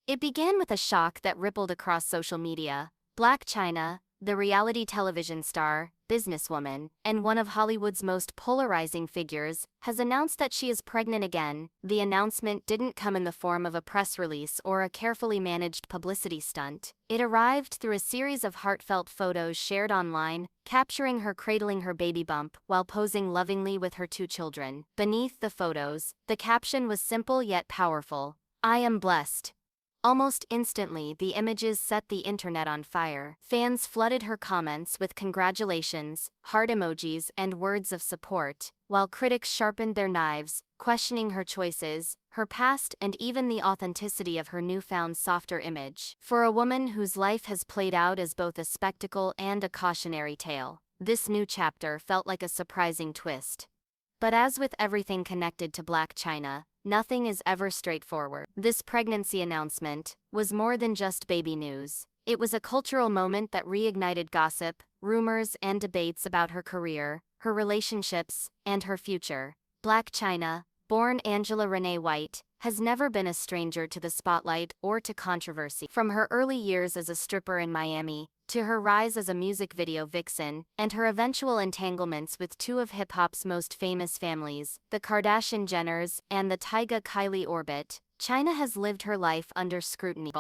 It began with a shock that rippled across social media. Blac Chyna, the reality television star, businesswoman, and one of Hollywood's most polarizing figures, has announced that she is pregnant again. The announcement didn't come in the form of a press release or a carefully managed publicity stunt. It arrived through a series of heartfelt photos shared online, capturing her cradling her baby bump while posing lovingly with her two children. Beneath the photos, the caption was simple yet powerful: "I am blessed." Almost instantly, the images set the internet on fire. Fans flooded her comments with congratulations, heart emojis, and words of support, while critics sharpened their knives, questioning her choices, her past, and even the authenticity of her newfound softer image. For a woman whose life has played out as both a spectacle and a cautionary tale, this new chapter felt like a surprising twist. But as with everything connected to Blac Chyna, nothing is ever straightforward. This pregnancy announcement was more than just baby news. It was a cultural moment that reignited gossip, rumors, and debates about her career, her relationships, and her future. Blac Chyna, born Angela Renee White, has never been a stranger to the spotlight or to controversy. From her early years as a stripper in Miami, to her rise as a music video vixen, and her eventual entanglements with two of hip-hop's most famous families, the Kardashian-Jenners and the Tyga-Kylie orbit, Chyna has lived her life under scrutiny.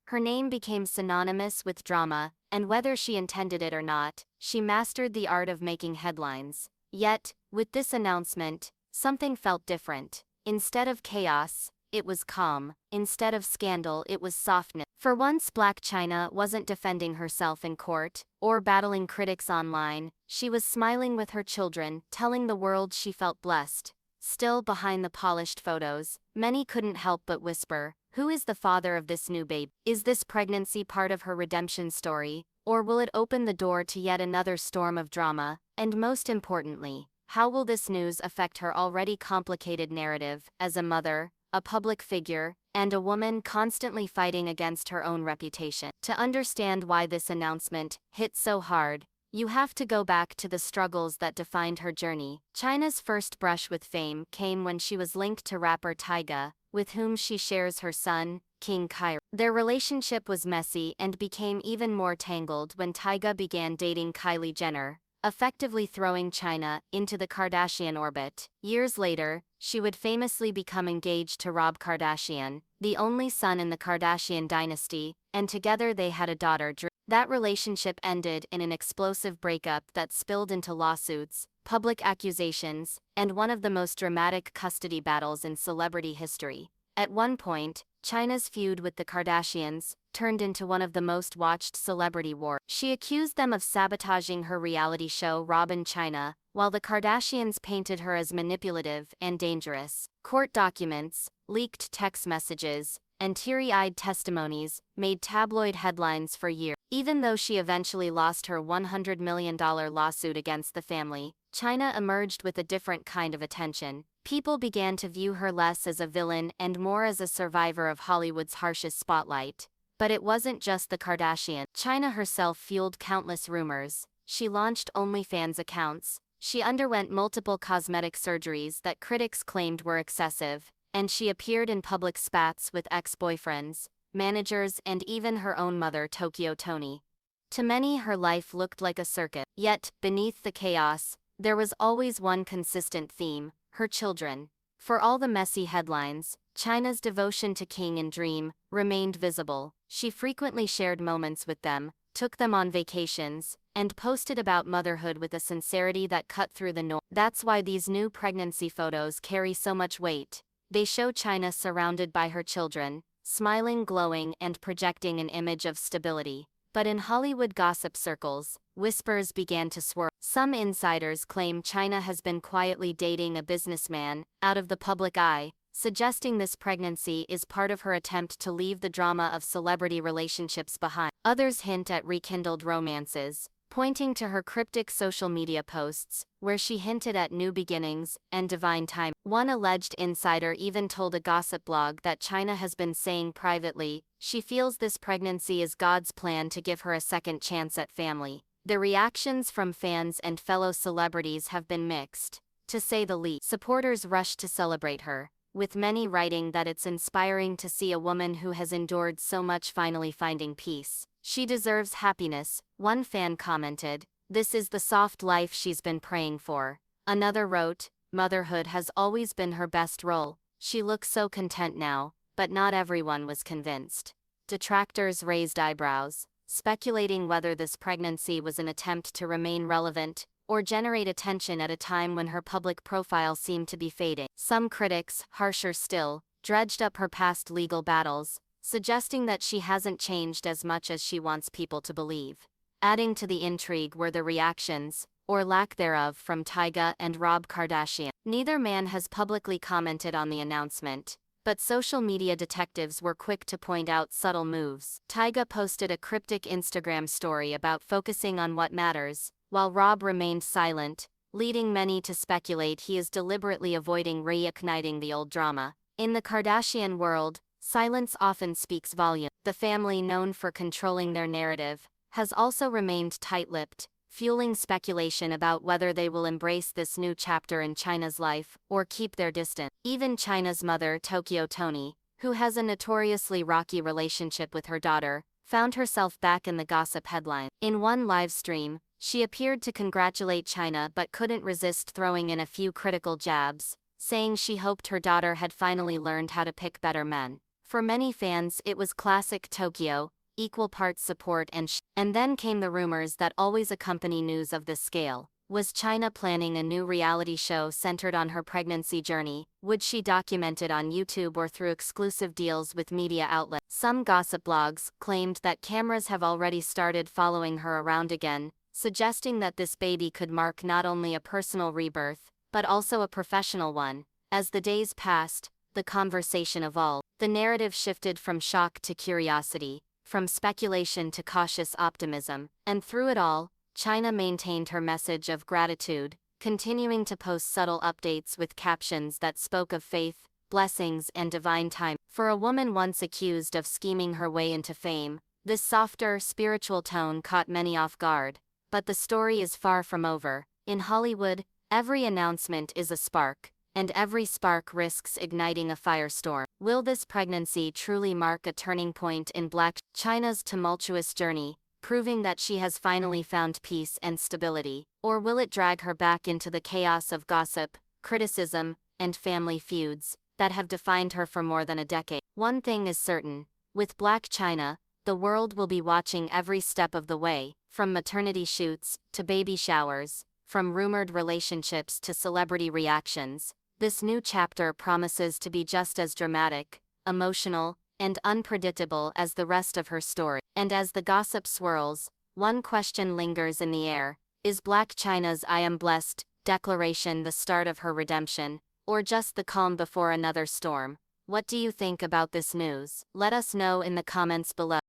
Her name became synonymous with drama, and whether she intended it or not, she mastered the art of making headlines. Yet, with this announcement, something felt different. Instead of chaos, it was calm. Instead of scandal, it was softness. For once, Blac Chyna wasn't defending herself in court, or battling critics online. She was smiling with her children, telling the world she felt blessed. Still, behind the polished photos, many couldn't help but whisper, "Who is the father of this new baby? Is this pregnancy part of her redemption story, or will it open the door to yet another storm of drama?" And most importantly, how will this news affect her already complicated narrative as a mother, a public figure, and a woman constantly fighting against her own reputation? To understand why this announcement hit so hard, you have to go back to the struggles that defined her journey. Chyna's first brush with fame came when she was linked to rapper Tyga, with whom she shares her son, King Kyrie. Their relationship was messy and became even more tangled when Tyga began dating Kylie Jenner, effectively throwing Chyna into the Kardashian orbit. Years later, she would famously become engaged to Rob Kardashian, the only son in the Kardashian dynasty, and together they had a daughter. That relationship ended in an explosive breakup that spilled into lawsuits, public accusations, and one of the most dramatic custody battles in celebrity history. At one point, Chyna's feud with the Kardashians turned into one of the most watched celebrity wars. She accused them of sabotaging her reality show Rob & Chyna, while the Kardashians painted her as manipulative and dangerous. Court documents, leaked text messages, and teary-eyed testimonies made tabloid headlines for years. Even though she eventually lost her $100 million lawsuit against the family, Chyna emerged with a different kind of attention. People began to view her less as a villain and more as a survivor of Hollywood's harshest spotlight. But it wasn't just the Kardashians. Chyna herself fueled countless rumors. She launched OnlyFans accounts. She underwent multiple cosmetic surgeries that critics claimed were excessive, and she appeared in public spats with ex-boyfriends, managers, and even her own mother, Tokyo Toni. To many, her life looked like a circus. Yet, beneath the chaos, there was always one consistent theme: her children. For all the messy headlines, Chyna's devotion to King and Dream remained visible. She frequently shared moments with them, took them on vacations, and posted about motherhood with a sincerity that cut through the noise. That's why these new pregnancy photos carry so much weight. They show Chyna surrounded by her children, smiling, glowing, and projecting an image of stability. But in Hollywood gossip circles, whispers began to swirl. Some insiders claim Chyna has been quietly dating a businessman, out of the public eye, suggesting this pregnancy is part of her attempt to leave the drama of celebrity relationships behind. Others hint at rekindled romances, pointing to her cryptic social media posts, where she hinted at new beginnings and divine time. One alleged insider even told a gossip blog that Chyna has been saying privately she feels this pregnancy is God's plan to give her a second chance at family. The reactions from fans and fellow celebrities have been mixed, to say the least. Supporters rushed to celebrate her, with many writing that it's inspiring to see a woman who has endured so much finally finding peace. She deserves happiness, one fan commented. This is the soft life she's been praying for. Another wrote, motherhood has always been her best role. She looks so content now, but not everyone was convinced. Detractors raised eyebrows, speculating whether this pregnancy was an attempt to remain relevant or generate attention at a time when her public profile seemed to be fading. Some critics, harsher still, dredged up her past legal battles, suggesting that she hasn't changed as much as she wants people to believe. Adding to the intrigue were the reactions, or lack thereof, from Tyga and Rob Kardashian. Neither man has publicly commented on the announcement, but social media detectives were quick to point out subtle moves. Tyga posted a cryptic Instagram story about focusing on what matters, while Rob remained silent, leading many to speculate he is deliberately avoiding reigniting the old drama. In the Kardashian world, silence often speaks volumes. The family, known for controlling their narrative, has also remained tight-lipped, fueling speculation about whether they will embrace this new chapter in Chyna's life or keep their distance. Even Chyna's mother, Tokyo Toni, who has a notoriously rocky relationship with her daughter, found herself back in the gossip headline. In one live stream, she appeared to congratulate Chyna but couldn't resist throwing in a few critical jabs, saying she hoped her daughter had finally learned how to pick better men. For many fans, it was classic Tokyo, equal parts support and then came the rumors that always accompany news of this scale. Was Chyna planning a new reality show centered on her pregnancy journey? Would she document it on YouTube or through exclusive deals with media outlets? Some gossip blogs claimed that cameras have already started following her around again, suggesting that this baby could mark not only a personal rebirth, but also a professional one. As the days passed, the conversation evolved. The narrative shifted from shock to curiosity, from speculation to cautious optimism, and through it all, Chyna maintained her message of gratitude, continuing to post subtle updates with captions that spoke of faith, blessings, and divine timing. For a woman once accused of scheming her way into fame, this softer, spiritual tone caught many off guard. But the story is far from over. In Hollywood, every announcement is a spark, and every spark risks igniting a firestorm. Will this pregnancy truly mark a turning point in Blac Chyna's tumultuous journey, proving that she has finally found peace and stability? Or will it drag her back into the chaos of gossip, criticism, and family feuds that have defined her for more than a decade? One thing is certain, with Blac Chyna, the world will be watching every step of the way, from maternity shoots to baby showers, from rumored relationships to celebrity reactions. This new chapter promises to be just as dramatic, emotional, and unpredictable as the rest of her story. And as the gossip swirls, one question lingers in the air. Is Blac Chyna's "I am blessed" declaration the start of her redemption, or just the calm before another storm? What do you think about this news? Let us know in the comments below.